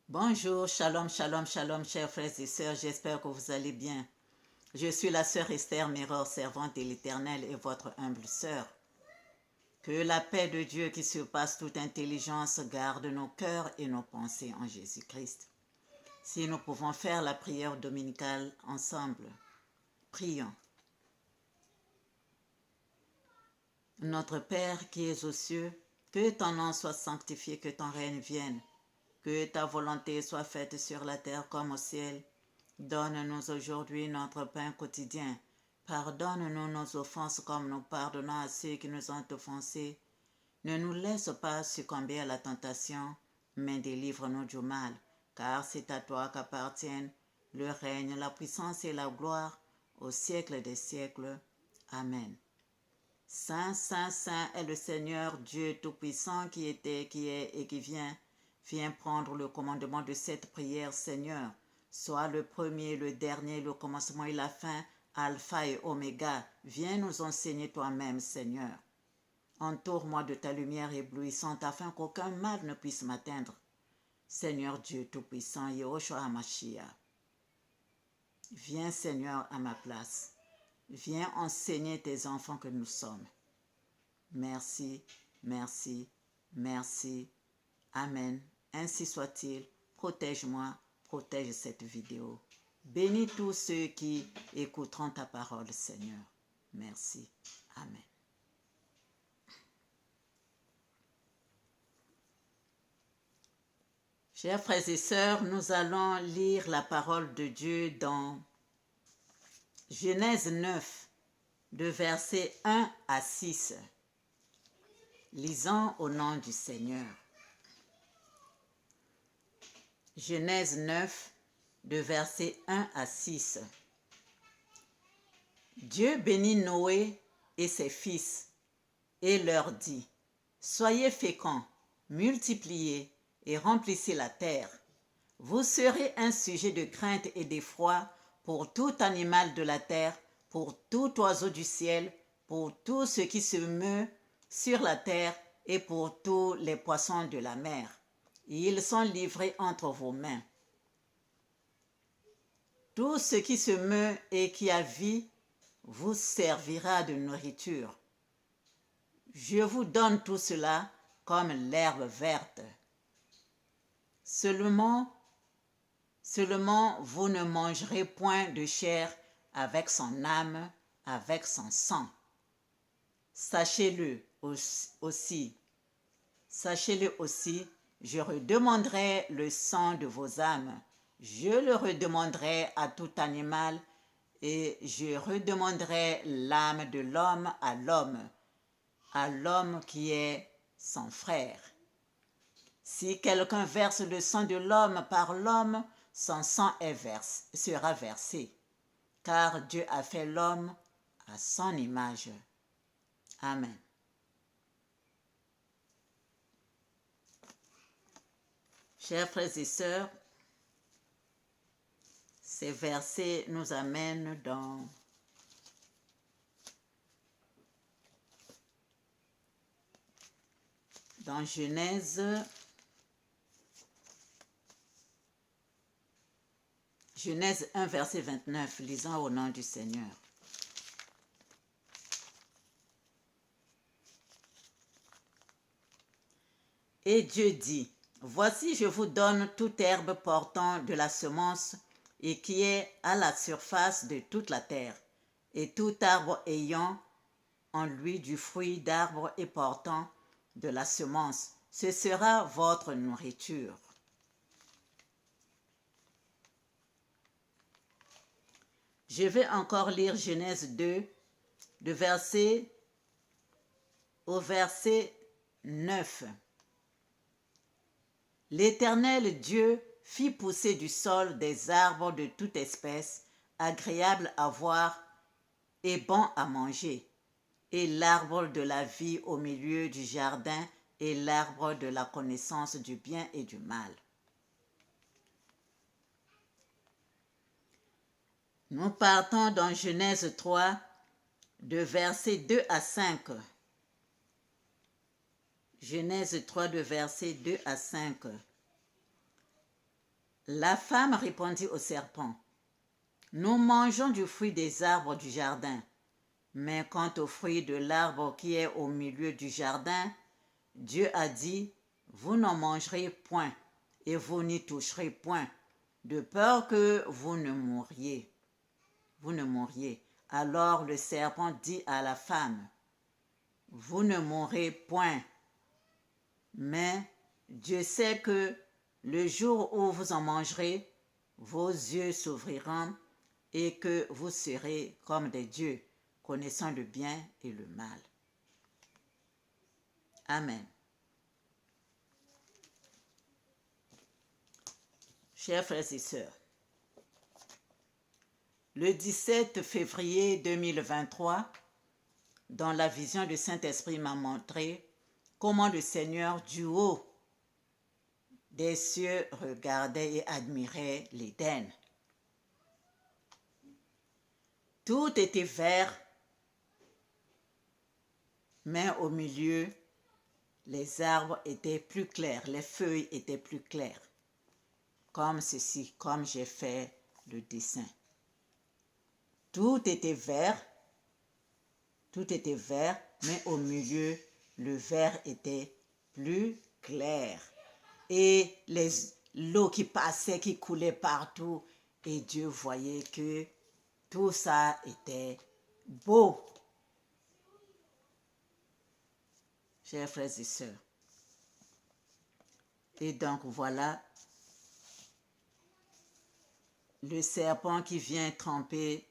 Bonjour, shalom, shalom, shalom, chers frères et sœurs, j'espère que vous allez bien. Je suis la sœur Esther Mirror, servante de l'Éternel et votre humble sœur. Que la paix de Dieu qui surpasse toute intelligence garde nos cœurs et nos pensées en Jésus-Christ. Si nous pouvons faire la prière dominicale ensemble, prions. Notre Père qui es aux cieux, que ton nom soit sanctifié, que ton règne vienne. Que ta volonté soit faite sur la terre comme au ciel. Donne-nous aujourd'hui notre pain quotidien. Pardonne-nous nos offenses comme nous pardonnons à ceux qui nous ont offensés. Ne nous laisse pas succomber à la tentation, mais délivre-nous du mal, car c'est à toi qu'appartiennent le règne, la puissance et la gloire au siècle des siècles. Amen. Saint, Saint, Saint est le Seigneur Dieu Tout-Puissant qui était, qui est et qui vient. Viens prendre le commandement de cette prière, Seigneur. Sois le premier, le dernier, le commencement et la fin, Alpha et Oméga. Viens nous enseigner toi-même, Seigneur. Entoure-moi de ta lumière éblouissante afin qu'aucun mal ne puisse m'atteindre. Seigneur Dieu Tout-Puissant, Yehoshua HaMashiach. Viens, Seigneur, à ma place. Viens enseigner tes enfants que nous sommes. Merci, merci, merci. Amen. Ainsi soit-il. Protège-moi, protège cette vidéo. Bénis tous ceux qui écouteront ta parole, Seigneur. Merci. Amen. Chers frères et sœurs, nous allons lire la parole de Dieu dans Genèse 9, de versets 1 à 6. Lisons au nom du Seigneur. Genèse 9, de versets 1 à 6. Dieu bénit Noé et ses fils et leur dit, « Soyez féconds, multipliez et remplissez la terre. Vous serez un sujet de crainte et d'effroi pour tout animal de la terre, pour tout oiseau du ciel, pour tout ce qui se meut sur la terre et pour tous les poissons de la mer. Ils sont livrés entre vos mains. Tout ce qui se meut et qui a vie vous servira de nourriture. Je vous donne tout cela comme l'herbe verte. Seulement, vous ne mangerez point de chair avec son âme, avec son sang. Sachez-le aussi, je redemanderai le sang de vos âmes. Je le redemanderai à tout animal et je redemanderai l'âme de l'homme à l'homme qui est son frère. Si quelqu'un verse le sang de l'homme par l'homme, son sang sera versé, car Dieu a fait l'homme à son image. Amen. Chers frères et sœurs, ces versets nous amènent dans Genèse 1, verset 29, lisons au nom du Seigneur. Et Dieu dit, « Voici, je vous donne toute herbe portant de la semence et qui est à la surface de toute la terre, et tout arbre ayant en lui du fruit d'arbre et portant de la semence. Ce sera votre nourriture. » Je vais encore lire Genèse 2, au verset 9. L'Éternel Dieu fit pousser du sol des arbres de toute espèce, agréables à voir et bons à manger, et l'arbre de la vie au milieu du jardin et l'arbre de la connaissance du bien et du mal. Nous partons dans Genèse 3, de versets 2 à 5. Genèse 3, de versets 2 à 5. La femme répondit au serpent, « Nous mangeons du fruit des arbres du jardin, mais quant au fruit de l'arbre qui est au milieu du jardin, Dieu a dit, vous n'en mangerez point et vous n'y toucherez point, de peur que vous ne mouriez. Alors le serpent dit à la femme, vous ne mourrez point, mais Dieu sait que le jour où vous en mangerez, vos yeux s'ouvriront et que vous serez comme des dieux, connaissant le bien et le mal. Amen. Chers frères et sœurs, le 17 février 2023, dans la vision du Saint-Esprit m'a montré comment le Seigneur du haut des cieux regardait et admirait l'Éden. Tout était vert, mais au milieu, les arbres étaient plus clairs, les feuilles étaient plus claires. Comme ceci, comme j'ai fait le dessin. Tout était vert, mais au milieu, le vert était plus clair. Et l'eau qui passait, qui coulait partout, et Dieu voyait que tout ça était beau. Chers frères et sœurs. Et donc voilà le serpent qui vient tromper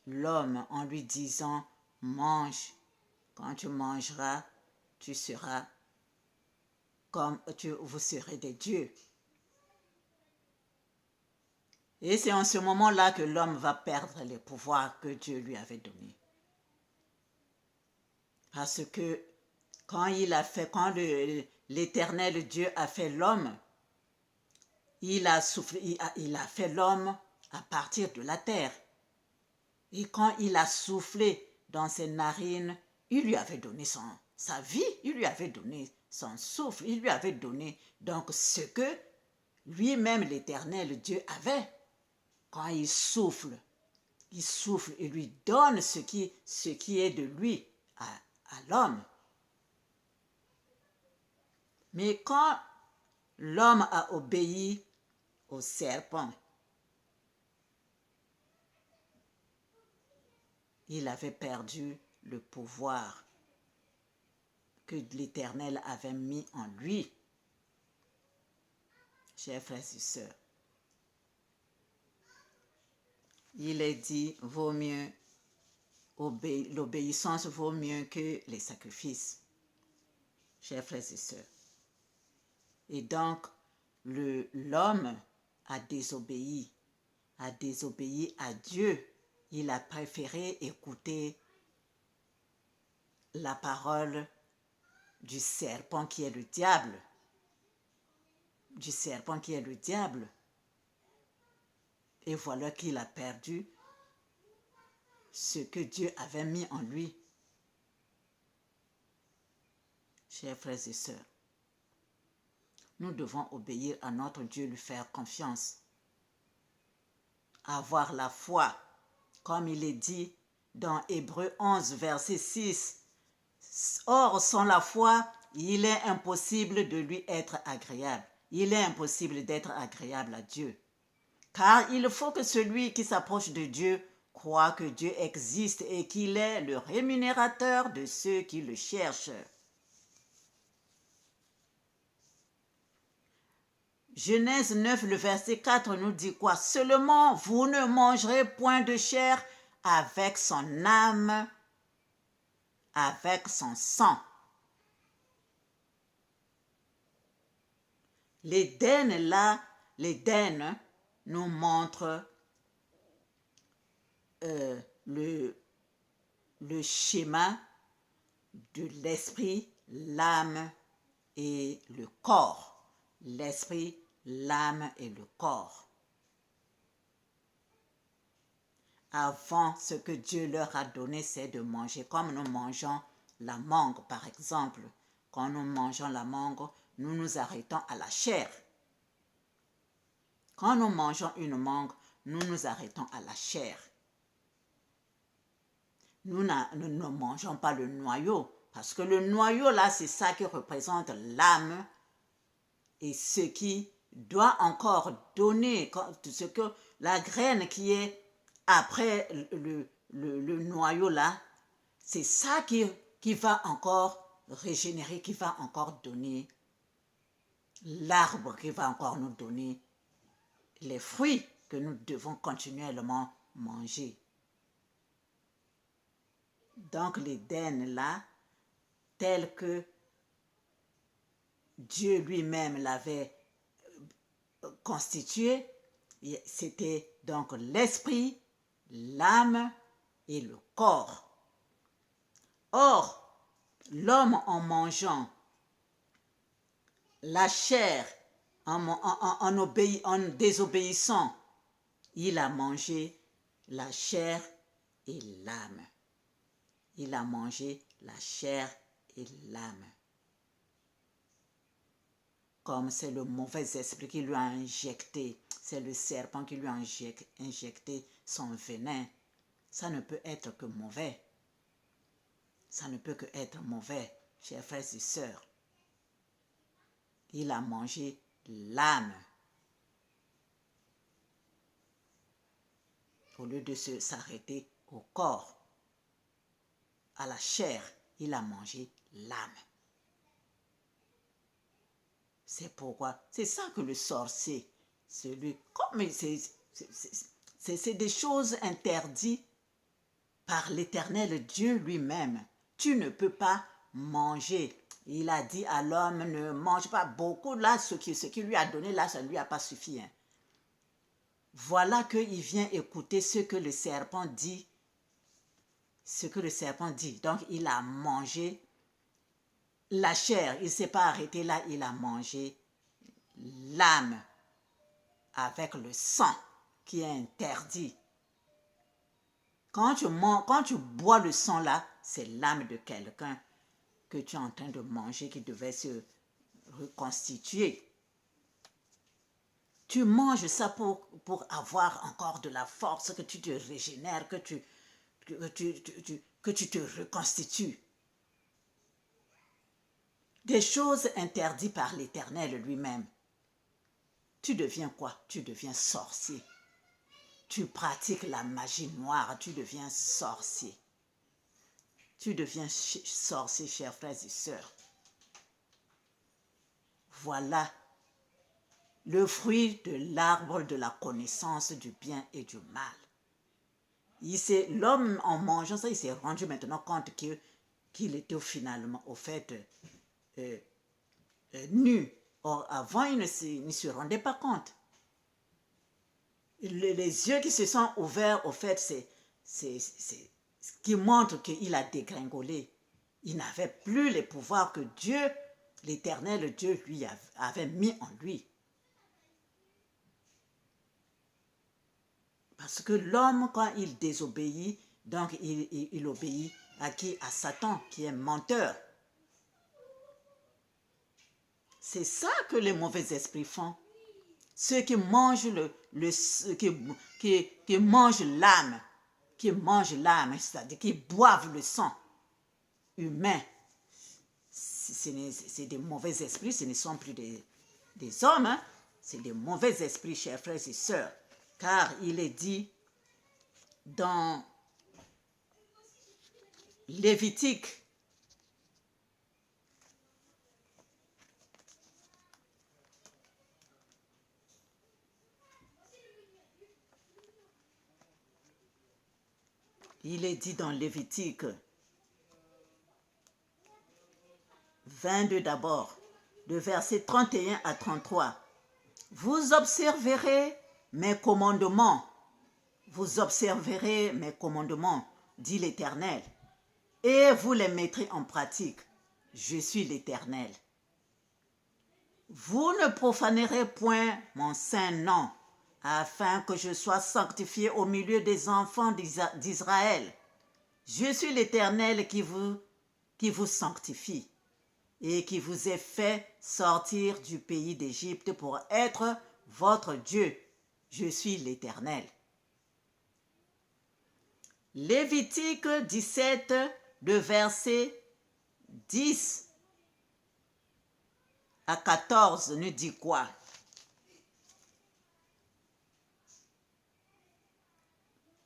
l'homme en lui disant, mange, quand tu mangeras, tu seras comme vous serez des dieux. Et c'est en ce moment-là que l'homme va perdre les pouvoirs que Dieu lui avait donnés. Parce que quand l'Éternel Dieu a fait l'homme, il a fait l'homme à partir de la terre. Et quand il a soufflé dans ses narines, il lui avait donné sa vie, il lui avait donné son souffle, il lui avait donné donc ce que lui-même l'Éternel Dieu avait. Quand il souffle et lui donne ce qui est de lui à l'homme. Mais quand l'homme a obéi au serpent, il avait perdu le pouvoir que l'Éternel avait mis en lui. Chers frères et sœurs, il est dit, l'obéissance vaut mieux que les sacrifices. Chers frères et sœurs. Et donc, l'homme a désobéi à Dieu. Il a préféré écouter la parole du serpent qui est le diable. Et voilà qu'il a perdu ce que Dieu avait mis en lui. Chers frères et sœurs, nous devons obéir à notre Dieu, lui faire confiance, avoir la foi, comme il est dit dans Hébreux 11, verset 6. Or, sans la foi, il est impossible de lui être agréable. Il est impossible d'être agréable à Dieu. Car il faut que celui qui s'approche de Dieu croit que Dieu existe et qu'il est le rémunérateur de ceux qui le cherchent. Genèse 9, le verset 4 nous dit quoi? Seulement, vous ne mangerez point de chair avec son âme, avec son sang. L'Éden nous montre le schéma de l'esprit, l'âme et le corps. L'esprit, l'âme et le corps. Avant, ce que Dieu leur a donné, c'est de manger. Comme nous mangeons la mangue, par exemple. Quand nous mangeons la mangue, nous nous arrêtons à la chair. Quand nous mangeons une mangue, nous nous arrêtons à la chair. Nous ne mangeons pas le noyau, parce que le noyau, là, c'est ça qui représente l'âme et ce qui doit encore donner, ce que la graine qui est après le noyau, là, c'est ça qui va encore régénérer, qui va encore donner l'arbre, qui va encore nous donner les fruits que nous devons continuellement manger. Donc l'Éden là, tel que Dieu lui-même l'avait constitué, c'était donc l'esprit, l'âme et le corps. Or, l'homme en mangeant la chair, en désobéissant, il a mangé la chair et l'âme. Il a mangé la chair et l'âme. Comme c'est le mauvais esprit qui lui a injecté, c'est le serpent qui lui a injecté son venin. Ça ne peut être que mauvais. Ça ne peut que être mauvais, chers frères et sœurs. Il a mangé l'âme. Au lieu de s'arrêter au corps, à la chair, il a mangé l'âme. C'est pourquoi, c'est ça que le sorcier, c'est des choses interdites par l'Éternel Dieu lui-même. Tu ne peux pas manger. Il a dit à l'homme, ne mange pas beaucoup. Là, ce qui lui a donné, là, ça ne lui a pas suffi. Hein. Voilà qu'il vient écouter ce que le serpent dit. Ce que le serpent dit. Donc, il a mangé la chair. Il ne s'est pas arrêté là, il a mangé l'âme avec le sang qui est interdit. Quand tu bois le sang là, c'est l'âme de quelqu'un que tu es en train de manger qui devait se reconstituer. Tu manges ça pour avoir encore de la force, que tu te régénères, que tu te reconstitues. Des choses interdites par l'Éternel lui-même. Tu deviens quoi? Tu deviens sorcier. Tu pratiques la magie noire, tu deviens sorcier. Tu deviens sorcier, chers frères et sœurs. Voilà le fruit de l'arbre de la connaissance du bien et du mal. L'homme, en mangeant ça, il s'est rendu maintenant compte qu'il était finalement, au fait, nu. Or, avant, il ne se rendait pas compte. Les yeux qui se sont ouverts, au fait, c'est ce qui montre qu'il a dégringolé. Il n'avait plus les pouvoirs que Dieu, l'Éternel Dieu, lui avait mis en lui. Parce que l'homme, quand il désobéit, donc il obéit à qui? À Satan, qui est menteur. C'est ça que les mauvais esprits font. Ceux qui mangent qui mangent l'âme, c'est-à-dire qui boivent le sang humain, c'est des mauvais esprits, ce ne sont plus des hommes, hein? C'est des mauvais esprits, chers frères et sœurs. Car il est dit dans Lévitique, il est dit dans Lévitique 22 d'abord, de versets 31 à 33. Vous observerez mes commandements, dit l'Éternel, et vous les mettrez en pratique. Je suis l'Éternel. Vous ne profanerez point mon saint nom, afin que je sois sanctifié au milieu des enfants d'Israël. Je suis l'Éternel qui vous sanctifie et qui vous ai fait sortir du pays d'Égypte pour être votre Dieu. je suis l'Éternel. Lévitique 17, le verset 10 à 14 nous dit quoi?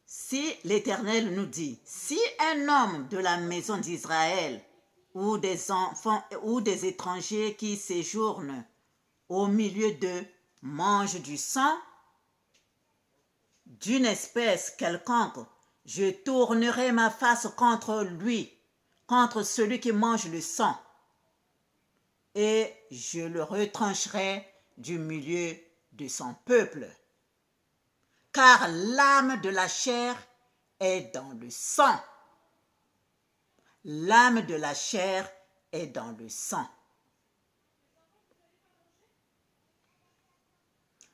Si l'Éternel nous dit, si un homme de la maison d'Israël ou des enfants ou des étrangers qui séjournent au milieu d'eux mangent du sang d'une espèce quelconque, je tournerai ma face contre lui, contre celui qui mange le sang, et je le retrancherai du milieu de son peuple. Car l'âme de la chair est dans le sang. L'âme de la chair est dans le sang.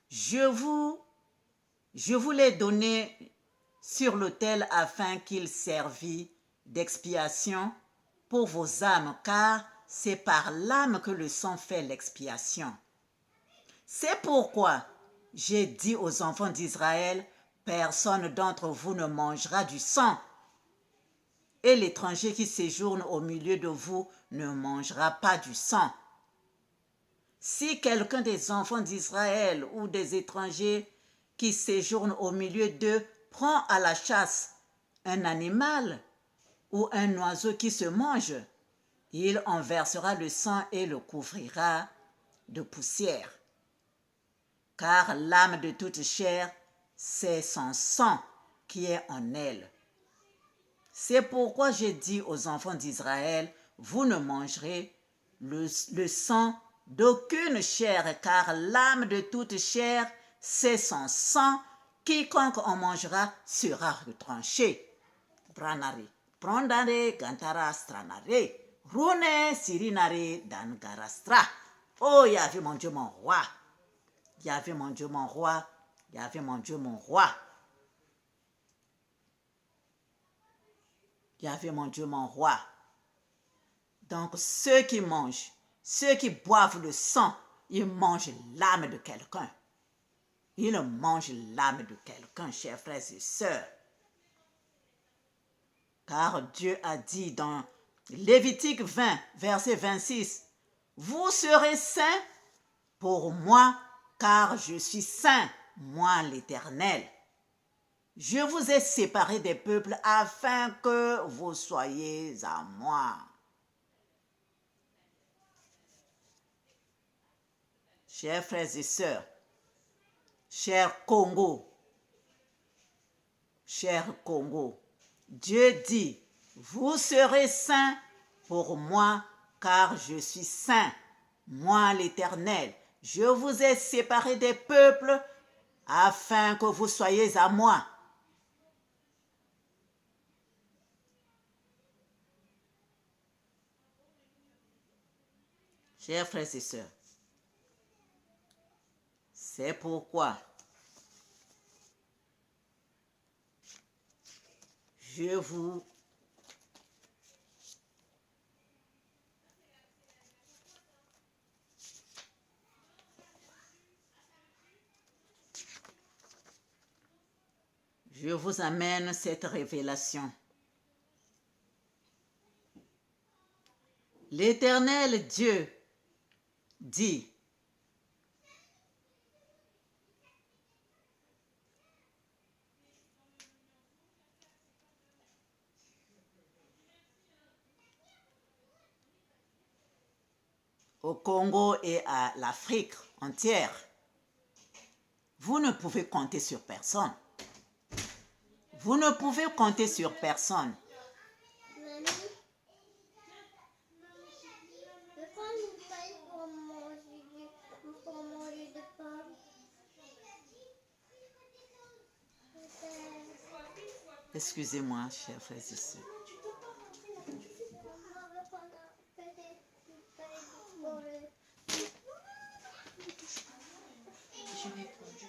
Je vous l'ai donné sur l'autel afin qu'il servît d'expiation pour vos âmes, car c'est par l'âme que le sang fait l'expiation. C'est pourquoi j'ai dit aux enfants d'Israël, personne d'entre vous ne mangera du sang, et l'étranger qui séjourne au milieu de vous ne mangera pas du sang. Si quelqu'un des enfants d'Israël ou des étrangers qui séjournent au milieu d'eux prend à la chasse un animal ou un oiseau qui se mange, il en versera le sang et le couvrira de poussière. Car l'âme de toute chair, c'est son sang qui est en elle. C'est pourquoi j'ai dit aux enfants d'Israël, vous ne mangerez le sang d'aucune chair, car l'âme de toute chair, c'est son sang. Quiconque en mangera sera retranché. Branare, prondare, gantara, stranare, rune, sirinare, dangarastra. Oh, Yahvé mon Dieu, mon roi. Yahvé mon Dieu, mon roi. Yahvé mon Dieu, mon roi. Yahvé mon Dieu, mon roi. Donc, ceux qui mangent, ceux qui boivent le sang, ils mangent l'âme de quelqu'un. Ils mangent l'âme de quelqu'un, chers frères et sœurs. Car Dieu a dit dans Lévitique 20, verset 26, « Vous serez saints pour moi, car je suis saint, moi l'Éternel. Je vous ai séparés des peuples afin que vous soyez à moi. » Chers frères et sœurs, cher Congo, Dieu dit, vous serez saints pour moi, car je suis saint, moi l'Éternel. Je vous ai séparés des peuples afin que vous soyez à moi. Chers frères et sœurs, c'est pourquoi je vous amène cette révélation. L'Éternel Dieu dit, au Congo et à l'Afrique entière, vous ne pouvez compter sur personne. Vous ne pouvez compter sur personne. Excusez-moi, chers frères et sœurs. Je vais prendre.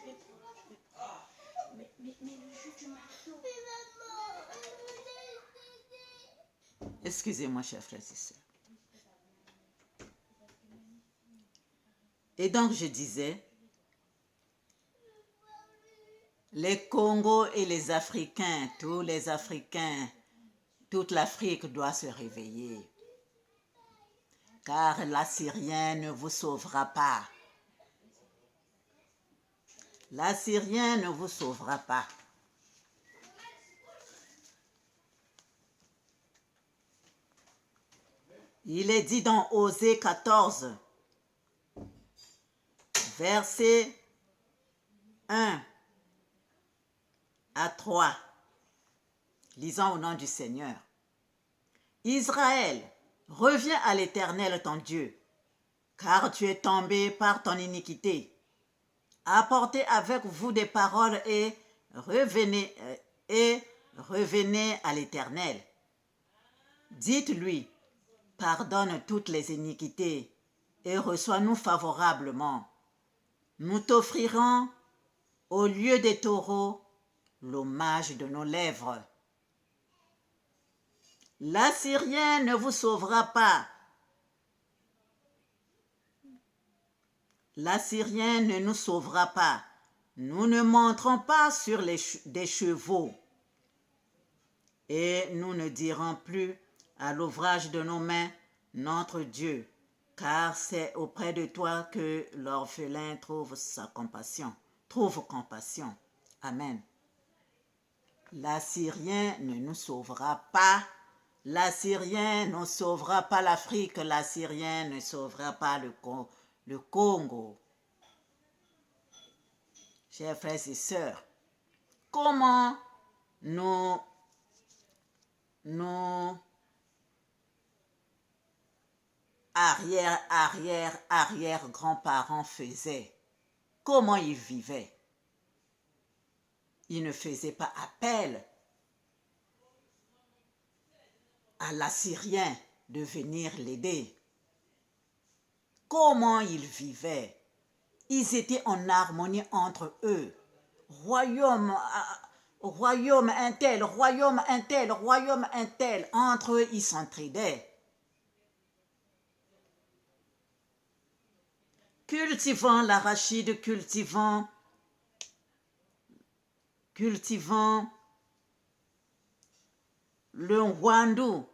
Mais le jus du marteau. Excusez-moi, chers frères et sœurs. Et donc, je disais, Les Congos et les Africains, tous les Africains, toute l'Afrique doit se réveiller. Car l'Assyrien ne vous sauvera pas. L'Assyrien ne vous sauvera pas. Il est dit dans Osée 14, verset 1 à 3. Lisons au nom du Seigneur. Israël, reviens à l'Éternel ton Dieu, car tu es tombé par ton iniquité. Apportez avec vous des paroles et revenez à l'Éternel. Dites-lui, pardonne toutes les iniquités et reçois-nous favorablement. Nous t'offrirons, au lieu des taureaux, l'hommage de nos lèvres. L'Assyrien ne vous sauvera pas. L'Assyrien ne nous sauvera pas. Nous ne monterons pas sur des chevaux. Et nous ne dirons plus à l'ouvrage de nos mains, notre Dieu, car c'est auprès de toi que l'orphelin trouve compassion. Amen. L'Assyrien ne nous sauvera pas. L'Assyrien ne sauvera pas l'Afrique. L'Assyrien ne sauvera pas le Congo. Chers frères et sœurs, comment nos arrière-grands-parents faisaient? Comment ils vivaient? Ils ne faisaient pas appel à l'Assyrien de venir l'aider. Comment ils vivaient? Ils étaient en harmonie entre eux. Royaume un tel, entre eux, ils s'entraidaient. Cultivant l'arachide, cultivant le wandou,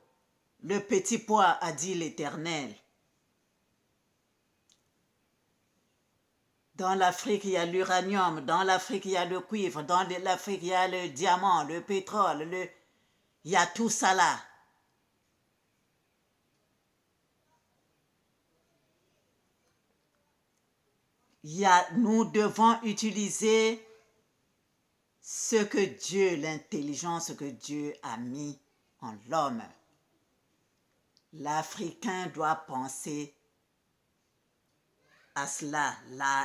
le petit pois, a dit l'Éternel. Dans l'Afrique, il y a l'uranium, dans l'Afrique, il y a le cuivre, dans l'Afrique, il y a le diamant, le pétrole, il y a tout ça là. Nous devons utiliser ce que Dieu, l'intelligence que Dieu a mis en l'homme. L'Africain doit penser à cela,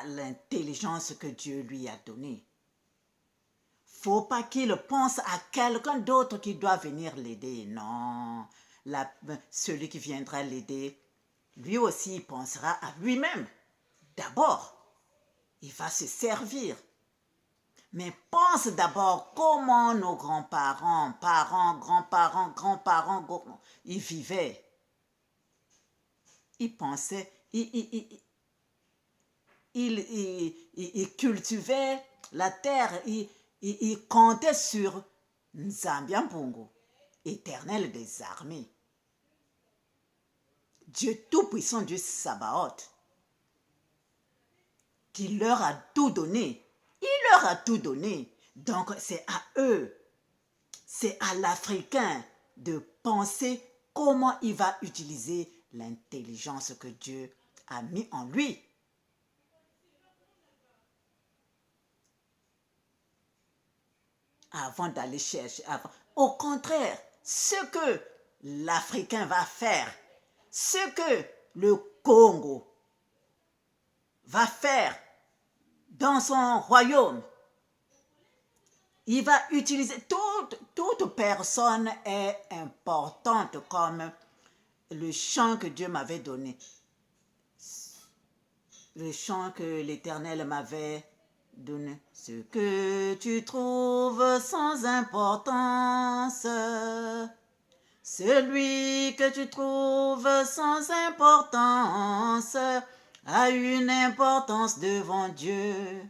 l'intelligence que Dieu lui a donnée. Faut pas qu'il pense à quelqu'un d'autre qui doit venir l'aider. Non, celui qui viendra l'aider, lui aussi il pensera à lui-même. D'abord, il va se servir. Mais pense d'abord comment nos grands-parents, grands-parents, ils vivaient. Ils pensaient, ils cultivaient la terre, ils comptaient sur Nzambiampungu, Éternel des armées. Dieu Tout-Puissant, Dieu Sabaoth, qui leur a tout donné. Il leur a tout donné. Donc c'est à eux, c'est à l'Africain de penser comment il va utiliser l'intelligence que Dieu a mis en lui. Avant d'aller chercher. Au contraire, ce que l'Africain va faire, ce que le Congo va faire dans son royaume, il va utiliser, toute personne est importante, comme le chant que Dieu m'avait donné, le chant que l'Éternel m'avait donné. Ce que tu trouves sans importance, celui que tu trouves sans importance a une importance devant Dieu.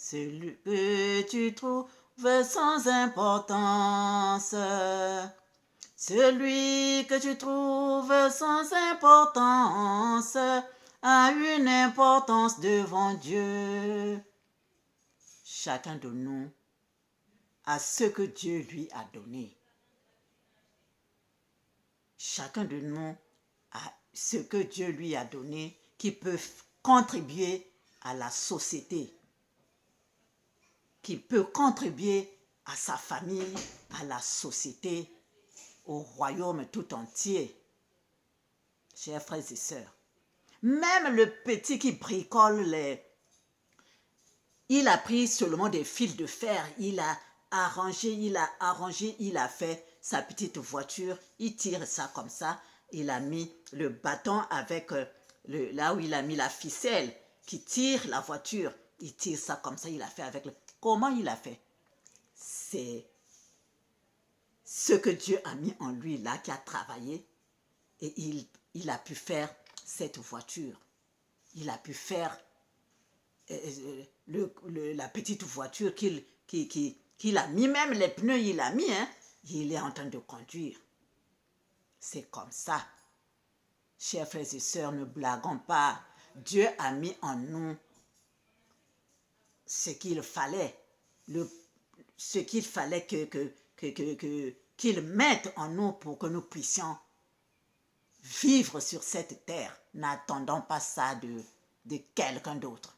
celui que tu trouves sans importance. Celui que tu trouves sans importance a une importance devant Dieu. Chacun de nous a ce que Dieu lui a donné. Chacun de nous a ce que Dieu lui a donné qui peut contribuer à la société, qui peut contribuer à sa famille, à la société, au royaume tout entier. Chers frères et sœurs, même le petit qui bricole il a pris seulement des fils de fer, il a arrangé, il a fait sa petite voiture, il tire ça comme ça, il a mis le bâton avec là où il a mis la ficelle qui tire la voiture, il tire ça comme ça, il a fait avec le... Comment il a fait? C'est ce que Dieu a mis en lui là, qui a travaillé, et il a pu faire cette voiture. Il a pu faire la petite voiture qu'il a mis, même les pneus il a mis, hein, il est en train de conduire. C'est comme ça. Chers frères et sœurs, ne blaguons pas. Dieu a mis en nous ce qu'il fallait, ce qu'il fallait qu'il mette en nous pour que nous puissions vivre sur cette terre. N'attendons pas ça de quelqu'un d'autre.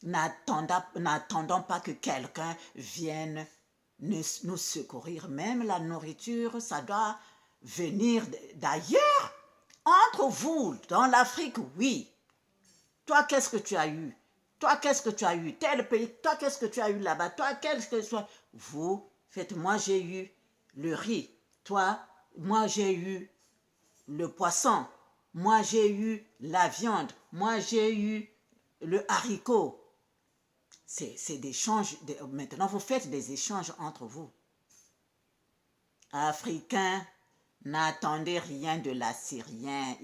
N'attendons pas que quelqu'un vienne nous secourir. Même la nourriture, ça doit venir d'ailleurs. Entre vous, dans l'Afrique, oui. Toi, qu'est-ce que tu as eu? Toi, qu'est-ce que tu as eu? Tel pays, toi, qu'est-ce que tu as eu là-bas? Toi, qu'est-ce que tu as... Vous, faites, moi, j'ai eu le riz. Toi, moi, j'ai eu le poisson. Moi, j'ai eu la viande. Moi, j'ai eu le haricot. C'est des échanges. Maintenant, vous faites des échanges entre vous. Africains, n'attendez rien de l'Assyrien.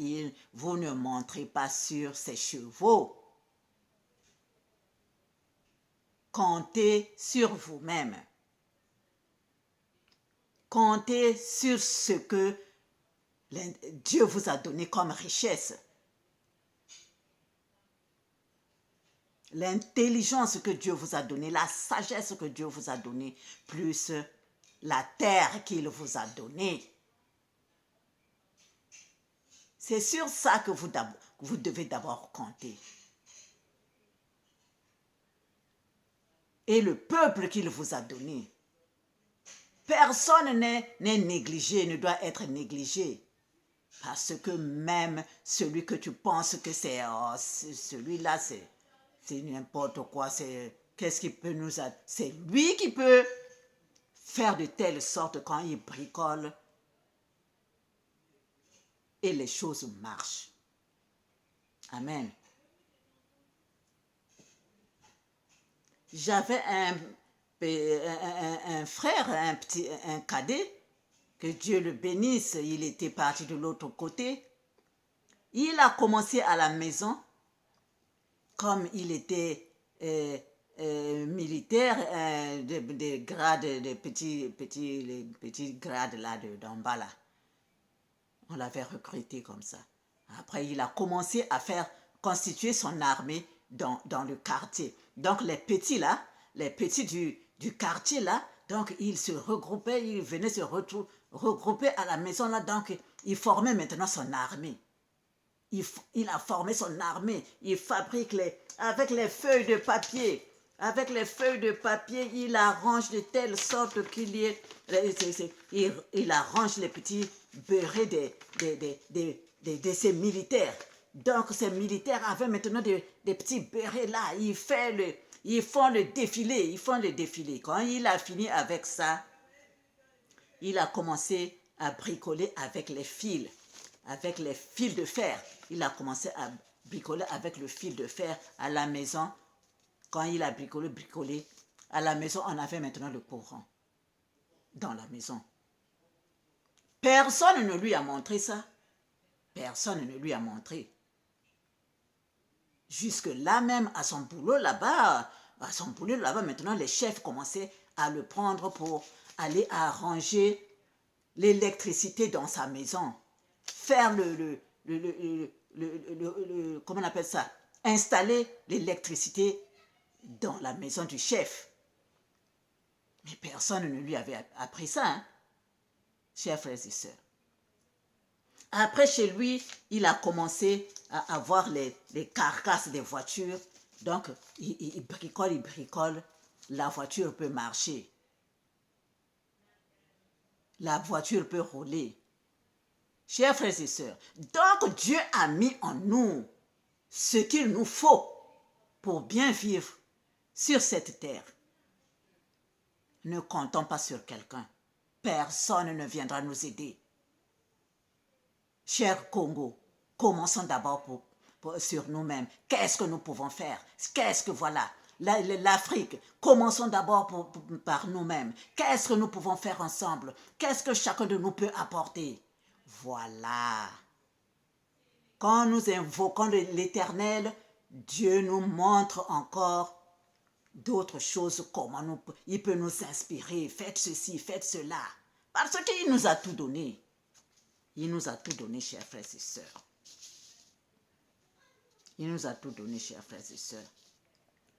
Vous ne montrez pas sur ses chevaux. Comptez sur vous-même. Comptez sur ce que Dieu vous a donné comme richesse. L'intelligence que Dieu vous a donnée, la sagesse que Dieu vous a donnée, plus la terre qu'il vous a donnée. C'est sur ça que vous devez d'abord compter. Et le peuple qu'il vous a donné. Personne n'est négligé, ne doit être négligé. Parce que même celui que tu penses que c'est celui-là, c'est n'importe quoi, qu'est-ce qu'il peut nous... C'est lui qui peut faire de telle sorte quand il bricole et les choses marchent. Amen. J'avais un frère, un cadet, que Dieu le bénisse, il était parti de l'autre côté. Il a commencé à la maison, comme il était militaire, des grades, des petits grades là d'en bas là. On l'avait recruté comme ça. Après, il a commencé à constituer son armée dans le quartier. Donc, les petits là, les petits du quartier là, donc ils se regroupaient, ils venaient se regrouper à la maison là. Donc, il formait maintenant son armée. Il a formé son armée. Il fabrique avec les feuilles de papier. Avec les feuilles de papier, il arrange de telle sorte qu'il y ait... Il arrange les petits bérets de ces militaires. Donc, ces militaires avaient maintenant des petits bérets là. Ils font le défilé. Quand il a fini avec ça, il a commencé à bricoler avec les fils de fer. Il a commencé à bricoler avec le fil de fer à la maison. Quand il a bricolé, à la maison, on avait maintenant le courant dans la maison. Personne ne lui a montré ça. Personne ne lui a montré. Jusque-là même, à son boulot là-bas, maintenant les chefs commençaient à le prendre pour aller arranger l'électricité dans sa maison, faire comment on appelle ça, installer l'électricité dans la maison du chef. Mais personne ne lui avait appris ça, hein, chers frères et sœurs. Après, chez lui, il a commencé à avoir les carcasses des voitures. Donc, il bricole. La voiture peut marcher. La voiture peut rouler. Chers frères et sœurs, donc Dieu a mis en nous ce qu'il nous faut pour bien vivre sur cette terre. Ne comptons pas sur quelqu'un. Personne ne viendra nous aider. Cher Congo, commençons d'abord sur nous-mêmes. Qu'est-ce que nous pouvons faire? Qu'est-ce que voilà? L'Afrique, commençons d'abord par nous-mêmes. Qu'est-ce que nous pouvons faire ensemble? Qu'est-ce que chacun de nous peut apporter? Voilà. Quand nous invoquons l'Éternel, Dieu nous montre encore d'autres choses, comment il peut nous inspirer. Faites ceci, faites cela. Parce qu'il nous a tout donné. Il nous a tout donné, chers frères et sœurs. Il nous a tout donné, chers frères et sœurs.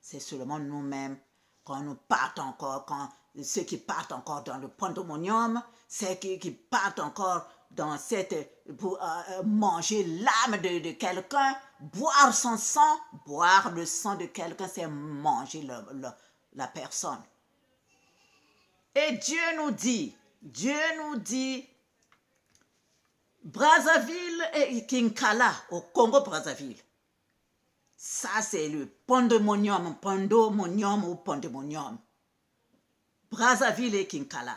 C'est seulement nous-mêmes, quand nous partons encore, ceux qui partent encore dans le pandémonium, ceux qui partent encore dans pour manger l'âme de quelqu'un, boire son sang, boire le sang de quelqu'un, c'est manger la personne. Et Dieu nous dit, Brazzaville et Kinkala, au Congo-Brazzaville. Ça, c'est le pandémonium ou pandémonium. Brazzaville et Kinkala.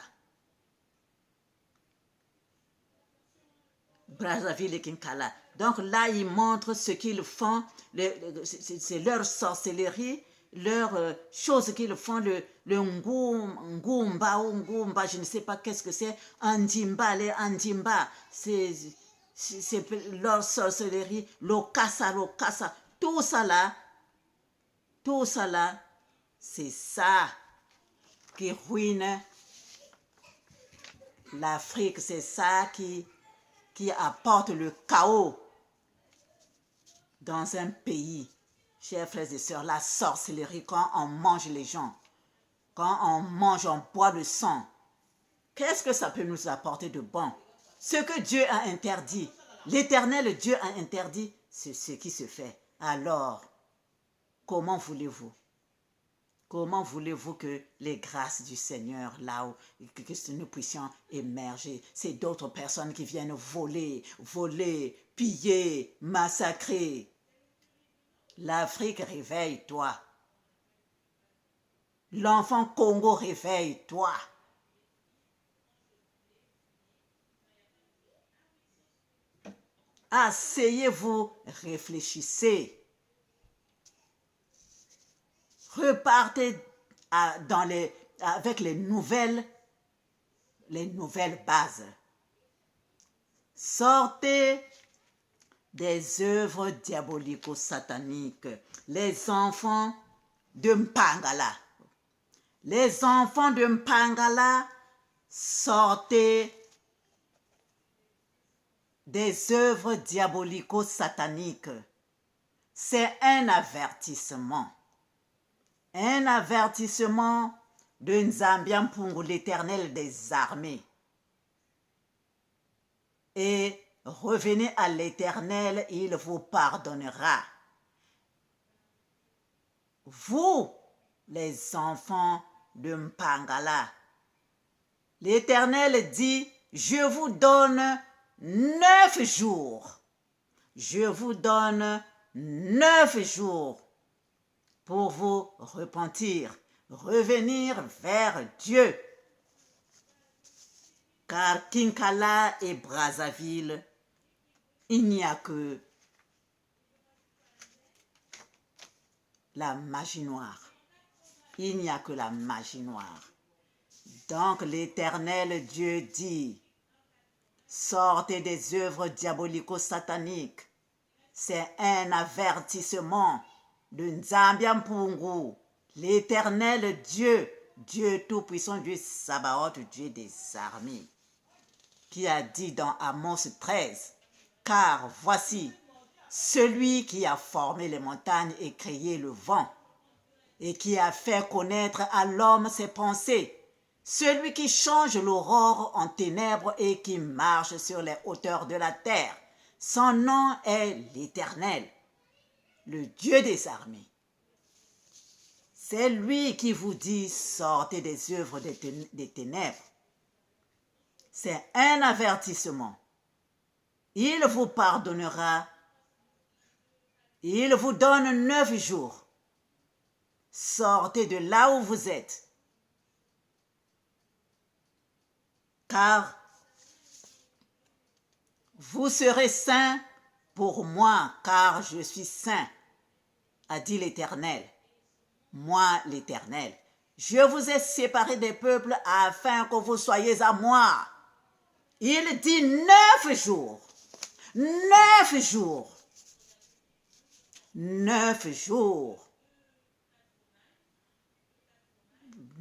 Brazzaville et Kinkala. Donc là, ils montrent ce qu'ils font. C'est leur sorcellerie, leurs choses qu'ils font, le ngumba, je ne sais pas qu'est-ce que c'est, andimba, c'est leur sorcellerie, l'okassa, tout ça là, c'est ça qui ruine l'Afrique, c'est ça qui apporte le chaos dans un pays. Chers frères et sœurs, la sorcellerie, quand on mange les gens, quand on boit le sang, qu'est-ce que ça peut nous apporter de bon? Ce que Dieu a interdit, l'Éternel Dieu a interdit, c'est ce qui se fait. Alors, comment voulez-vous que les grâces du Seigneur, là où que nous puissions émerger, c'est d'autres personnes qui viennent voler, piller, massacrer. L'Afrique, réveille-toi. L'enfant Congo, réveille-toi. Asseyez-vous, réfléchissez. Repartez avec les nouvelles bases. Sortez des œuvres diabolico-sataniques. Les enfants de Mpangala. Les enfants de Mpangala, sortez des œuvres diabolico-sataniques. C'est un avertissement. Un avertissement de Nzambian pour l'Éternel des armées. Et revenez à l'Éternel, il vous pardonnera. Vous, les enfants de Mpangala, l'Éternel dit, je vous donne 9 jours. Je vous donne 9 jours pour vous repentir, revenir vers Dieu. Car Kinkala et Brazzaville, il n'y a que la magie noire. Il n'y a que la magie noire. Donc l'Éternel Dieu dit, sortez des œuvres diabolico-sataniques, C'est un avertissement de Nzambi Mpungu, l'Éternel Dieu, Dieu Tout-Puissant, Dieu Sabaoth, Dieu des armées, qui a dit dans Amos 13, « Car voici, celui qui a formé les montagnes et créé le vent, et qui a fait connaître à l'homme ses pensées, celui qui change l'aurore en ténèbres et qui marche sur les hauteurs de la terre. Son nom est l'Éternel, le Dieu des armées. » C'est lui qui vous dit, sortez des œuvres des ténèbres. C'est un avertissement. Il vous pardonnera. Il vous donne 9 jours. Sortez de là où vous êtes. Car vous serez saints pour moi, car je suis saint, a dit l'Éternel. Moi, l'Éternel, je vous ai séparés des peuples afin que vous soyez à moi. Il dit 9 jours. 9 jours. 9 jours.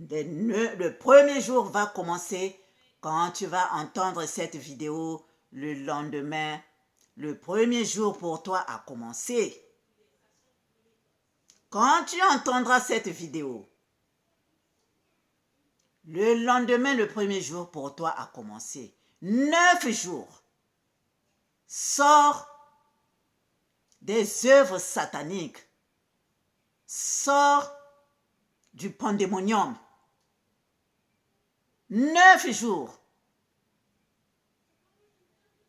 Le premier jour va commencer quand tu vas entendre cette vidéo le lendemain. Le premier jour pour toi a commencé. Quand tu entendras cette vidéo, le lendemain, le premier jour pour toi a commencé. 9 jours. Sors des œuvres sataniques. Sors du pandémonium. 9 jours.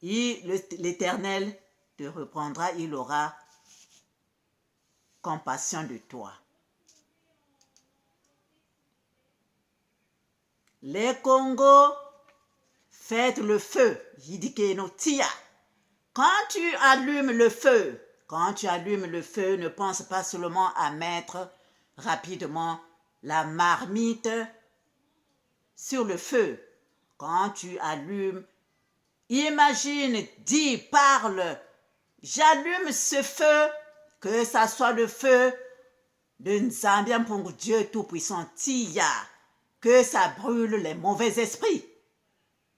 L'Éternel te reprendra, il aura compassion de toi. Les Congos, faites le feu. Quand tu allumes le feu, ne pense pas seulement à mettre rapidement la marmite sur le feu. Quand tu allumes, imagine, dis, parle, j'allume ce feu, que ça soit le feu de Nzambi Mpungu, Dieu Tout-Puissant, Tia, que ça brûle les mauvais esprits.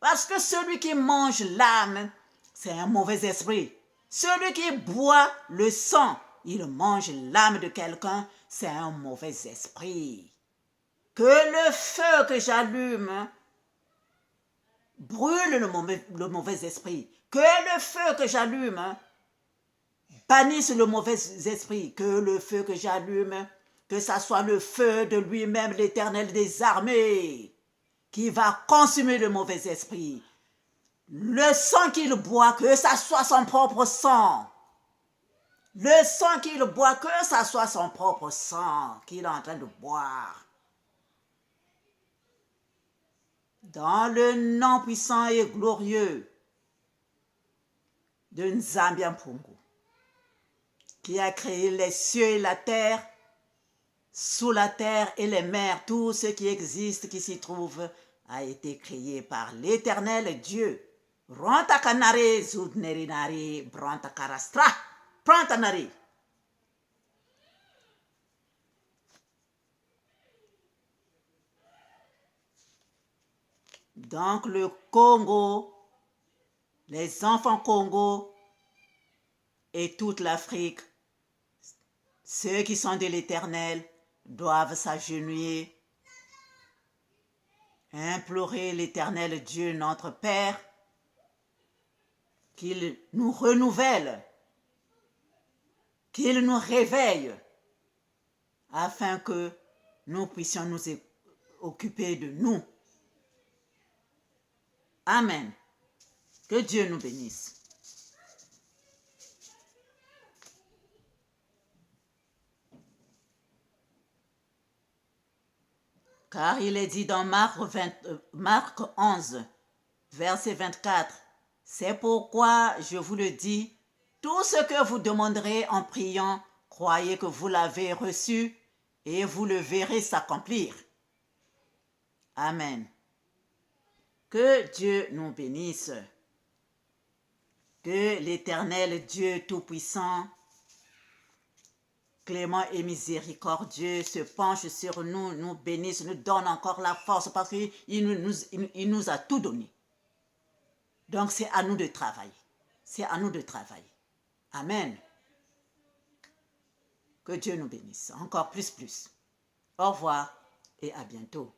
Parce que celui qui mange l'âme, c'est un mauvais esprit. Celui qui boit le sang, il mange l'âme de quelqu'un, c'est un mauvais esprit. Que le feu que j'allume brûle le mauvais esprit. Que le feu que j'allume bannisse le mauvais esprit. Que le feu que j'allume, que ça soit le feu de lui-même, l'Éternel des armées, qui va consumer le mauvais esprit. Le sang qu'il boit, que ça soit son propre sang. Le sang qu'il boit, que ça soit son propre sang qu'il est en train de boire. Dans le nom puissant et glorieux de Nzambi Mpungu, qui a créé les cieux et la terre, sous la terre et les mers, tout ce qui existe, qui s'y trouve, a été créé par l'Éternel Dieu. Ronta kanare zudnerinari branta karastra prantanari. Donc le Congo, les enfants Congo et toute l'Afrique, ceux qui sont de l'Éternel, doivent s'agenouiller, implorer l'Éternel Dieu, notre Père, qu'il nous renouvelle, qu'il nous réveille, afin que nous puissions nous occuper de nous. Amen. Que Dieu nous bénisse. Car il est dit dans Marc 11, verset 24, « C'est pourquoi je vous le dis, tout ce que vous demanderez en priant, croyez que vous l'avez reçu et vous le verrez s'accomplir. » Amen. Que Dieu nous bénisse. Que l'Éternel Dieu Tout-Puissant, clément et miséricordieux, se penche sur nous, nous bénisse, nous donne encore la force parce qu'il nous a tout donné. Donc c'est à nous de travailler. C'est à nous de travailler. Amen. Que Dieu nous bénisse. Encore plus. Au revoir et à bientôt.